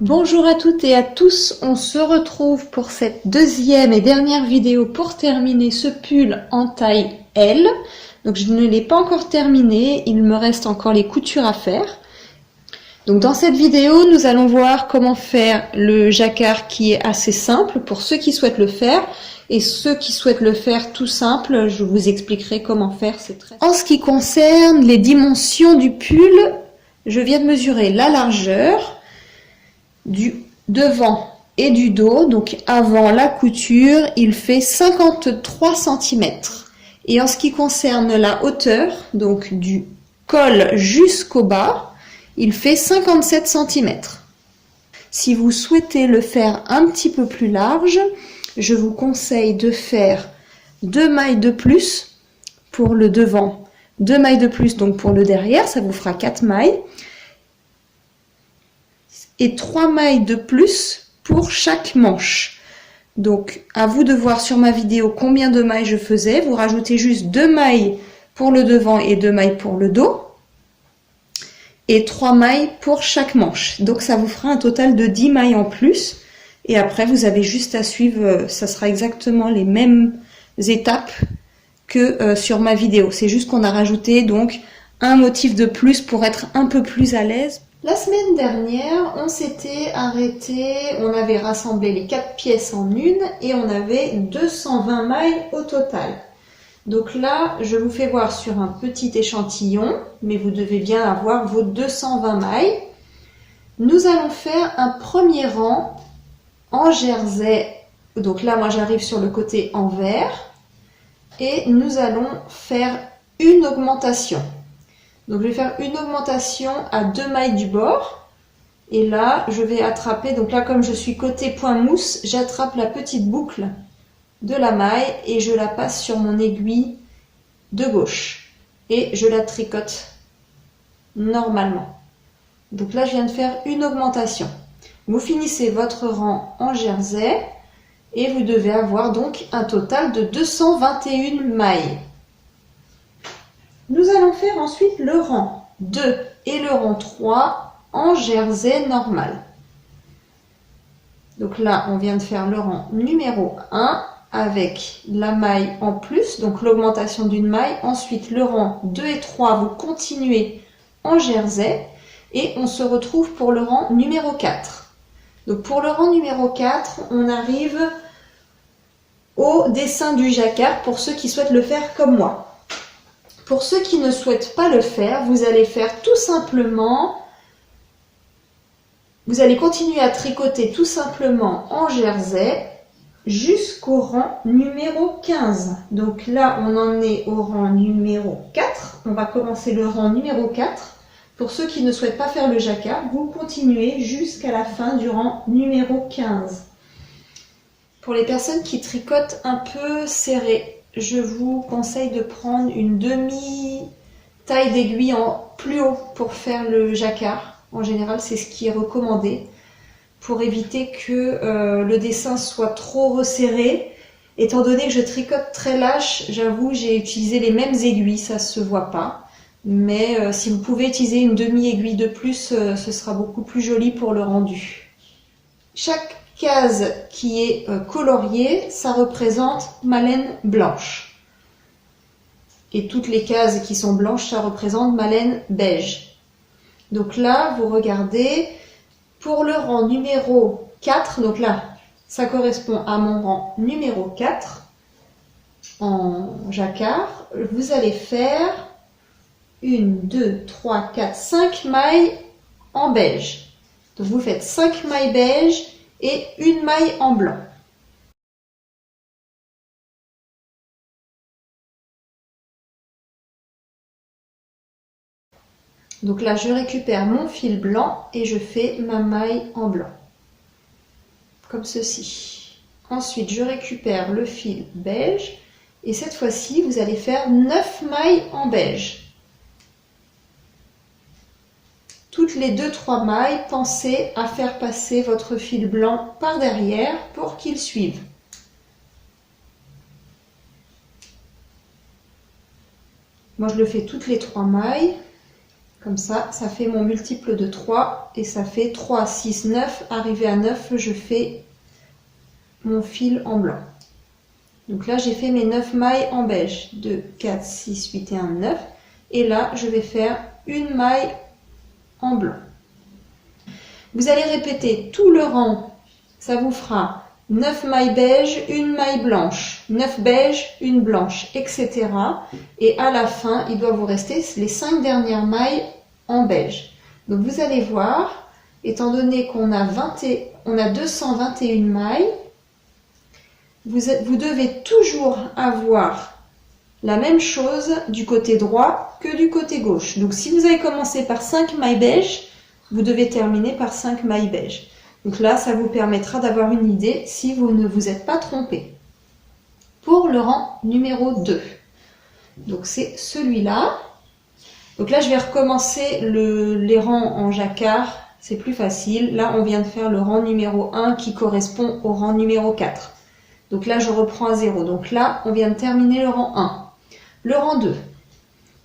Bonjour à toutes et à tous, on se retrouve pour cette deuxième et dernière vidéo pour terminer ce pull en taille L. Donc je ne l'ai pas encore terminé, il me reste encore les coutures à faire. Donc dans cette vidéo, nous allons voir comment faire le jacquard qui est assez simple pour ceux qui souhaitent le faire. Et ceux qui souhaitent le faire tout simple, je vous expliquerai comment faire. En ce qui concerne les dimensions du pull, je viens de mesurer la largeur du devant et du dos, donc avant la couture, il fait 53 cm. Et en ce qui concerne la hauteur, donc du col jusqu'au bas, il fait 57 cm. Si vous souhaitez le faire un petit peu plus large, je vous conseille de faire 2 mailles de plus pour le devant, 2 mailles de plus donc pour le derrière, ça vous fera 4 mailles. Et 3 mailles de plus pour chaque manche. Donc à vous de voir sur ma vidéo combien de mailles je faisais. Vous rajoutez juste 2 mailles pour le devant et 2 mailles pour le dos. Et 3 mailles pour chaque manche. Donc ça vous fera un total de 10 mailles en plus. Et après vous avez juste à suivre, ça sera exactement les mêmes étapes que sur ma vidéo. C'est juste qu'on a rajouté donc un motif de plus pour être un peu plus à l'aise. La semaine dernière, on s'était arrêté, on avait rassemblé les 4 pièces en une et on avait 220 mailles au total. Donc là, je vous fais voir sur un petit échantillon, mais vous devez bien avoir vos 220 mailles. Nous allons faire un premier rang en jersey. Donc là, moi j'arrive sur le côté envers et nous allons faire une augmentation. Donc je vais faire une augmentation à 2 mailles du bord. Et là, je vais attraper, donc là comme je suis côté point mousse, j'attrape la petite boucle de la maille et je la passe sur mon aiguille de gauche. Et je la tricote normalement. Donc là, je viens de faire une augmentation. Vous finissez votre rang en jersey et vous devez avoir donc un total de 221 mailles. Nous allons faire ensuite le rang 2 et le rang 3 en jersey normal. Donc là, on vient de faire le rang numéro 1 avec la maille en plus, donc l'augmentation d'une maille. Ensuite, le rang 2 et 3, vous continuez en jersey et on se retrouve pour le rang numéro 4. Donc pour le rang numéro 4, on arrive au dessin du jacquard pour ceux qui souhaitent le faire comme moi. Pour ceux qui ne souhaitent pas le faire, vous allez faire tout simplement, vous allez continuer à tricoter tout simplement en jersey jusqu'au rang numéro 15. Donc là, on en est au rang numéro 4. On va commencer le rang numéro 4. Pour ceux qui ne souhaitent pas faire le jacquard, vous continuez jusqu'à la fin du rang numéro 15. Pour les personnes qui tricotent un peu serré, je vous conseille de prendre une demi-taille d'aiguille en plus haut pour faire le jacquard. En général, c'est ce qui est recommandé pour éviter que le dessin soit trop resserré. Étant donné que je tricote très lâche, j'avoue, j'ai utilisé les mêmes aiguilles, ça ne se voit pas. Mais si vous pouvez utiliser une demi-aiguille de plus, ce sera beaucoup plus joli pour le rendu. Chaque case qui est coloriée, ça représente ma laine blanche. Et toutes les cases qui sont blanches, ça représente ma laine beige. Donc là, vous regardez, pour le rang numéro 4, donc là, ça correspond à mon rang numéro 4 en jacquard, vous allez faire 1, 2, 3, 4, 5 mailles en beige. Donc vous faites 5 mailles beige et une maille en blanc. Donc là, je récupère mon fil blanc et je fais ma maille en blanc, comme ceci. Ensuite, je récupère le fil beige et cette fois-ci, vous allez faire 9 mailles en beige. Toutes les 2-3 mailles, pensez à faire passer votre fil blanc par derrière pour qu'il suive. Moi, je le fais toutes les 3 mailles. Comme ça fait mon multiple de 3 et ça fait 3, 6, 9. Arrivé à 9, je fais mon fil en blanc. Donc là, j'ai fait mes 9 mailles en beige. 2, 4, 6, 8 et 1, 9. Et là, je vais faire une maille en blanc. Vous allez répéter tout le rang. Ça vous fera 9 mailles beige, une maille blanche, 9 beige, une blanche, etc. Et à la fin, il doit vous rester les 5 dernières mailles en beige. Donc vous allez voir, étant donné qu'on a 221 mailles, vous devez toujours avoir la même chose du côté droit que du côté gauche. Donc si vous avez commencé par 5 mailles beige, vous devez terminer par 5 mailles beige. Donc là, ça vous permettra d'avoir une idée si vous ne vous êtes pas trompé. Pour le rang numéro 2, donc c'est celui-là. Donc là, je vais recommencer les rangs en jacquard, c'est plus facile. Là, on vient de faire le rang numéro 1 qui correspond au rang numéro 4. Donc là, je reprends à 0. Donc là, on vient de terminer le rang 1. Le rang 2,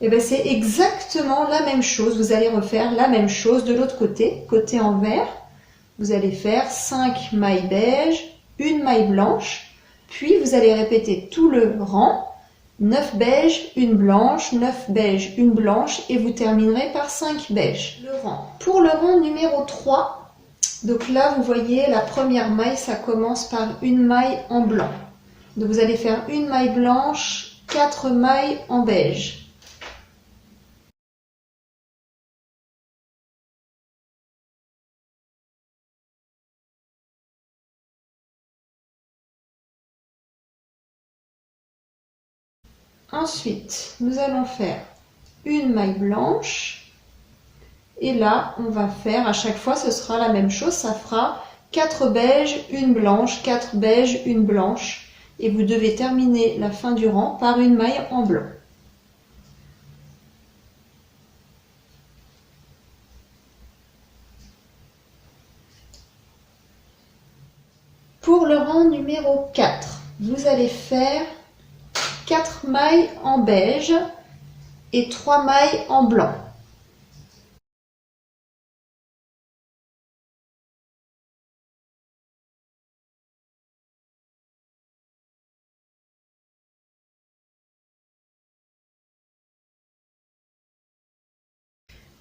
eh bien, c'est exactement la même chose. Vous allez refaire la même chose de l'autre côté, côté envers. Vous allez faire 5 mailles beige, une maille blanche, puis vous allez répéter tout le rang, 9 beige, une blanche, 9 beige, une blanche, et vous terminerez par 5 beige. Pour le rang numéro 3, donc là, vous voyez, la première maille, ça commence par une maille en blanc. Donc vous allez faire une maille blanche, 4 mailles en beige. Ensuite, nous allons faire une maille blanche. Et là, on va faire, à chaque fois, ce sera la même chose. Ça fera 4 beiges, une blanche, 4 beiges, une blanche. Et vous devez terminer la fin du rang par une maille en blanc. Pour le rang numéro 4, vous allez faire 4 mailles en beige et 3 mailles en blanc.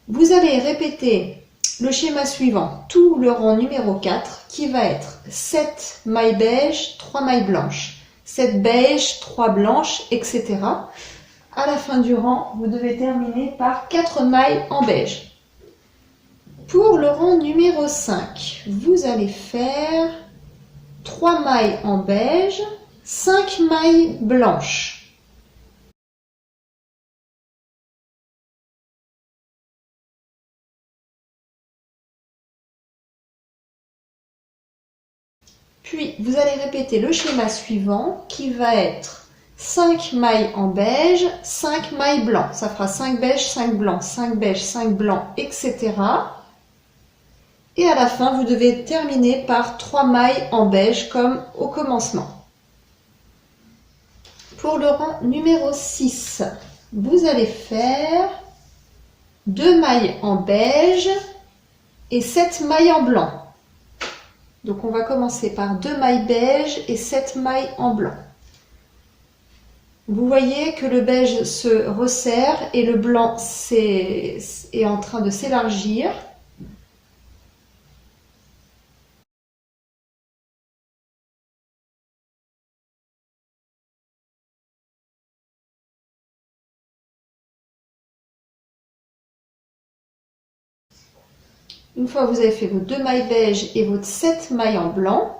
Vous allez répéter le schéma suivant, tout le rang numéro 4, qui va être 7 mailles beige, 3 mailles blanches, 7 beige, 3 blanches, etc. À la fin du rang, vous devez terminer par 4 mailles en beige. Pour le rang numéro 5, vous allez faire 3 mailles en beige, 5 mailles blanches. Puis, vous allez répéter le schéma suivant qui va être 5 mailles en beige, 5 mailles blancs. Ça fera 5 beiges, 5 blancs, 5 beiges, 5 blancs, etc. Et à la fin, vous devez terminer par 3 mailles en beige comme au commencement. Pour le rang numéro 6, vous allez faire 2 mailles en beige et 7 mailles en blanc. Donc on va commencer par 2 mailles beige et 7 mailles en blanc. Vous voyez que le beige se resserre et le blanc est en train de s'élargir. Une fois que vous avez fait vos 2 mailles beige et vos 7 mailles en blanc,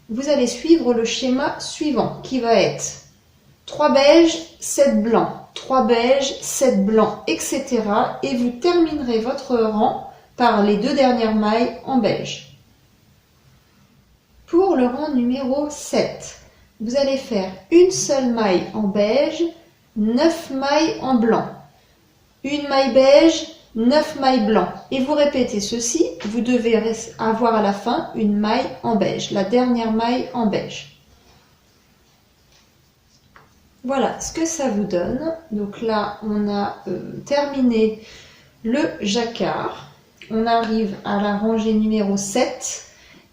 vous allez suivre le schéma suivant qui va être 3 beiges, 7 blancs, 3 beiges, 7 blancs, etc. Et vous terminerez votre rang par les 2 dernières mailles en beige. Pour le rang numéro 7, vous allez faire une seule maille en beige, 9 mailles en blanc, une maille beige, 9 mailles blancs. Et vous répétez ceci, vous devez avoir à la fin une maille en beige, la dernière maille en beige. Voilà ce que ça vous donne. Donc là, on a terminé le jacquard. On arrive à la rangée numéro 7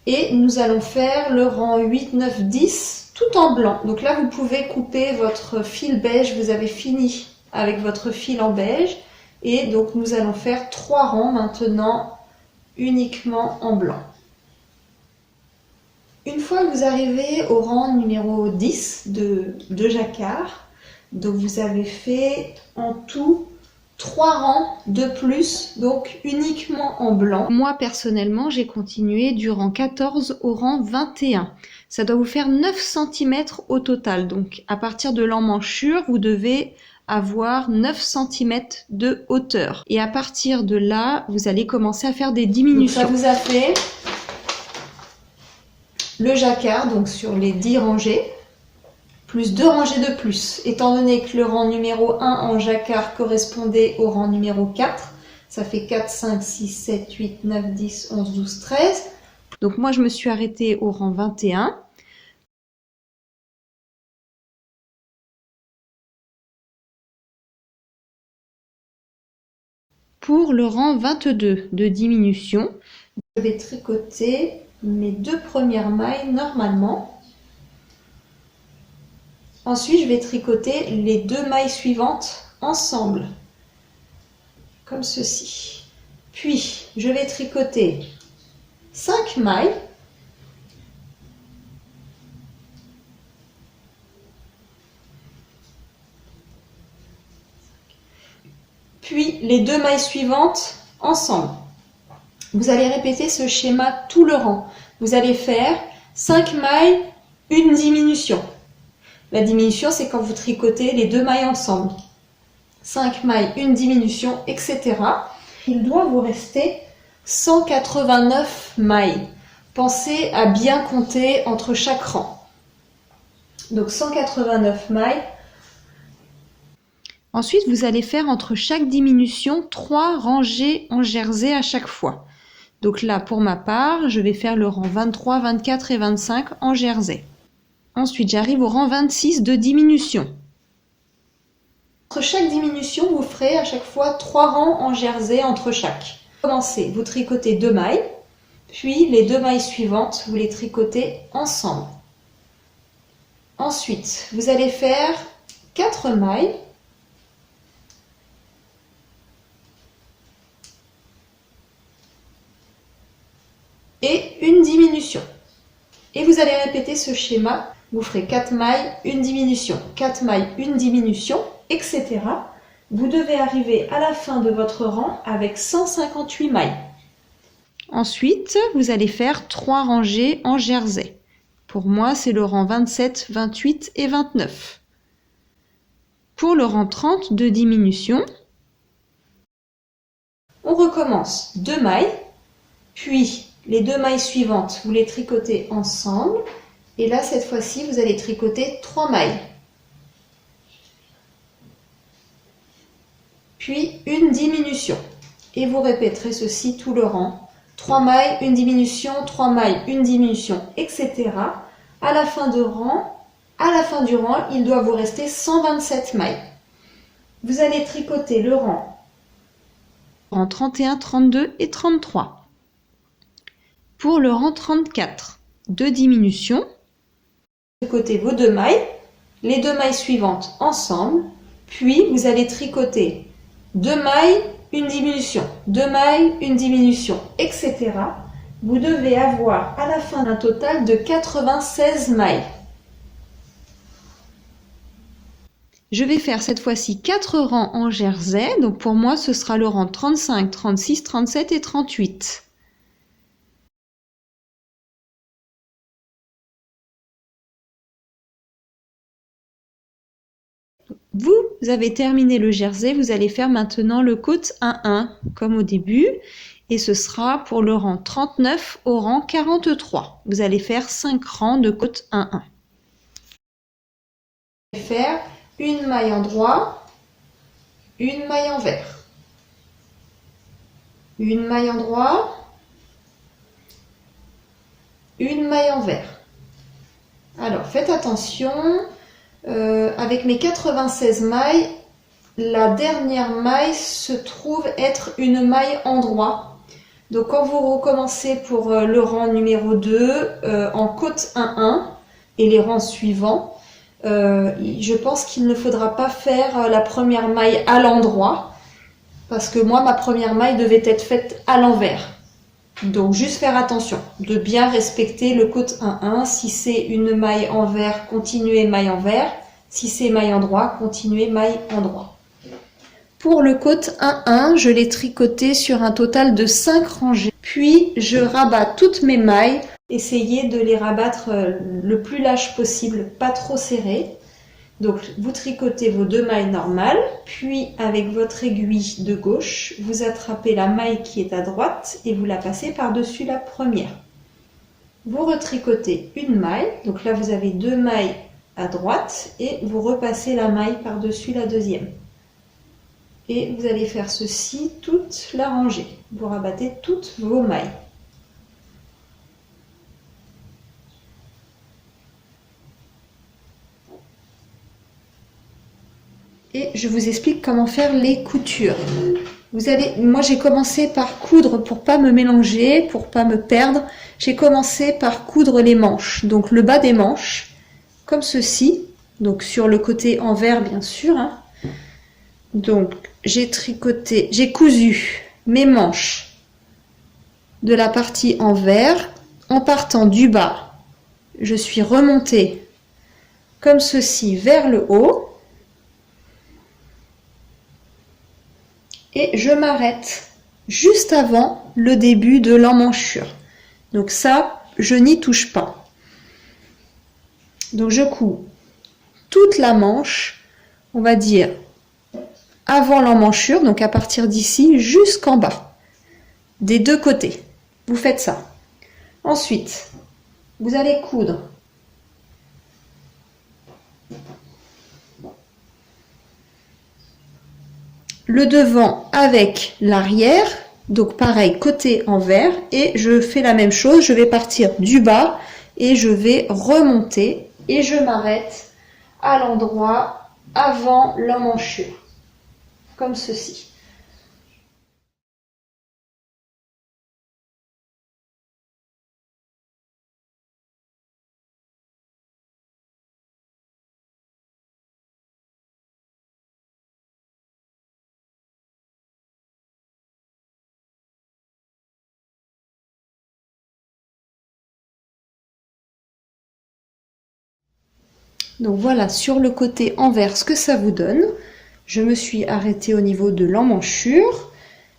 et nous allons faire le rang 8, 9, 10 tout en blanc. Donc là, vous pouvez couper votre fil beige, vous avez fini avec votre fil en beige. Et donc nous allons faire 3 rangs maintenant uniquement en blanc. Une fois que vous arrivez au rang numéro 10 de jacquard, donc vous avez fait en tout 3 rangs de plus, donc uniquement en blanc. Moi personnellement, j'ai continué du rang 14 au rang 21. Ça doit vous faire 9 cm au total. Donc à partir de l'emmanchure, vous devez avoir 9 cm de hauteur. Et à partir de là, vous allez commencer à faire des diminutions. Donc ça vous a fait le jacquard, donc sur les 10 rangées, plus 2 rangées de plus. Étant donné que le rang numéro 1 en jacquard correspondait au rang numéro 4, ça fait 4, 5, 6, 7, 8, 9, 10, 11, 12, 13. Donc moi, je me suis arrêtée au rang 21. Pour le rang 22 de diminution, je vais tricoter mes 2 premières mailles normalement. Ensuite, je vais tricoter les 2 mailles suivantes ensemble, comme ceci. Puis, je vais tricoter 5 mailles. Puis, les 2 mailles suivantes ensemble. Vous allez répéter ce schéma tout le rang. Vous allez faire 5 mailles, une diminution. La diminution, c'est quand vous tricotez les 2 mailles ensemble. 5 mailles, une diminution, etc. Il doit vous rester 189 mailles. Pensez à bien compter entre chaque rang. Donc 189 mailles. Ensuite, vous allez faire entre chaque diminution 3 rangées en jersey à chaque fois. Donc là, pour ma part, je vais faire le rang 23, 24 et 25 en jersey. Ensuite, j'arrive au rang 26 de diminution. Entre chaque diminution, vous ferez à chaque fois 3 rangs en jersey entre chaque. Commencez, vous tricotez 2 mailles, puis les 2 mailles suivantes, vous les tricotez ensemble. Ensuite, vous allez faire 4 mailles. Et une diminution. Et vous allez répéter ce schéma. Vous ferez 4 mailles, une diminution, 4 mailles, une diminution, etc. Vous devez arriver à la fin de votre rang avec 158 mailles. Ensuite, vous allez faire 3 rangées en jersey. Pour moi, c'est le rang 27, 28 et 29. Pour le rang 30 de diminution, on recommence 2 mailles, puis les 2 mailles suivantes, vous les tricotez ensemble. Et là, cette fois-ci, vous allez tricoter 3 mailles. Puis une diminution. Et vous répéterez ceci tout le rang. 3 mailles, une diminution, 3 mailles, une diminution, etc. À la fin du rang, il doit vous rester 127 mailles. Vous allez tricoter le rang 31, 32 et 33. Pour le rang 34 de diminution, tricotez vos 2 mailles, les 2 mailles suivantes ensemble, puis vous allez tricoter 2 mailles, une diminution, 2 mailles, une diminution, etc. Vous devez avoir à la fin un total de 96 mailles. Je vais faire cette fois-ci 4 rangs en jersey, donc pour moi ce sera le rang 35, 36, 37 et 38. Vous avez terminé le jersey, vous allez faire maintenant le côte 1-1 comme au début et ce sera pour le rang 39 au rang 43. Vous allez faire 5 rangs de côte 1-1. Vous allez faire une maille en droit, une maille en vert, une maille en droit, une maille en vert. Alors faites attention. Avec mes 96 mailles, la dernière maille se trouve être une maille endroit. Donc quand vous recommencez pour le rang numéro 2 en côte 1-1 et les rangs suivants, je pense qu'il ne faudra pas faire la première maille à l'endroit parce que moi ma première maille devait être faite à l'envers. Donc juste faire attention de bien respecter le côte 1-1. Si c'est une maille envers, continuez maille envers. Si c'est maille endroit, continuez maille endroit. Pour le côte 1-1, je l'ai tricoté sur un total de 5 rangées. Puis je rabats toutes mes mailles. Essayez de les rabattre le plus lâche possible, pas trop serré. Donc vous tricotez vos 2 mailles normales, puis avec votre aiguille de gauche, vous attrapez la maille qui est à droite et vous la passez par-dessus la première. Vous retricotez une maille, donc là vous avez 2 mailles à droite et vous repassez la maille par-dessus la deuxième. Et vous allez faire ceci toute la rangée. Vous rabattez toutes vos mailles. Et je vous explique comment faire les coutures. Moi j'ai commencé par coudre pour pas me mélanger, pour pas me perdre. J'ai commencé par coudre les manches. Donc le bas des manches, comme ceci. Donc sur le côté envers bien sûr. Donc j'ai cousu mes manches de la partie envers en partant du bas. Je suis remontée comme ceci vers le haut. Et je m'arrête juste avant le début de l'emmanchure. Donc ça, je n'y touche pas. Donc je couds toute la manche, on va dire avant l'emmanchure, donc à partir d'ici jusqu'en bas, des 2 côtés. Vous faites ça. Ensuite, vous allez coudre le devant avec l'arrière, donc pareil côté envers, et je fais la même chose, je vais partir du bas et je vais remonter et je m'arrête à l'endroit avant l'emmanchure, comme ceci. Donc voilà sur le côté envers ce que ça vous donne. Je me suis arrêtée au niveau de l'emmanchure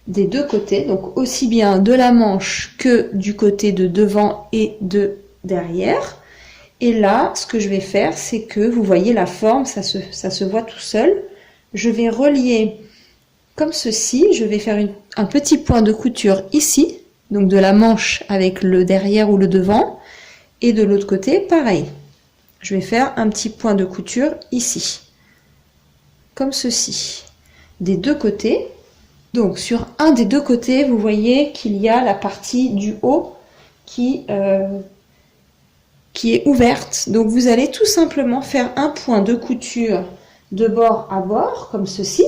des 2 côtés, donc aussi bien de la manche que du côté de devant et de derrière. Et là, ce que je vais faire, c'est que vous voyez la forme, ça se voit tout seul. Je vais relier comme ceci, je vais faire un petit point de couture ici, donc de la manche avec le derrière ou le devant, et de l'autre côté, pareil. Je vais faire un petit point de couture ici, comme ceci, des 2 côtés. Donc sur un des 2 côtés, vous voyez qu'il y a la partie du haut qui est ouverte. Donc vous allez tout simplement faire un point de couture de bord à bord, comme ceci,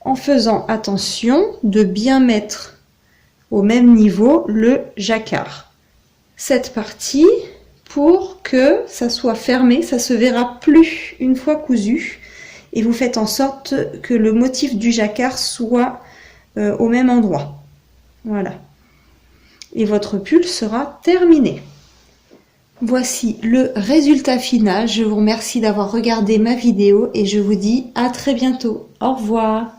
en faisant attention de bien mettre au même niveau le jacquard. Cette partie, pour que ça soit fermé, ça se verra plus une fois cousu. Et vous faites en sorte que le motif du jacquard soit au même endroit. Voilà. Et votre pull sera terminé. Voici le résultat final. Je vous remercie d'avoir regardé ma vidéo et je vous dis à très bientôt. Au revoir.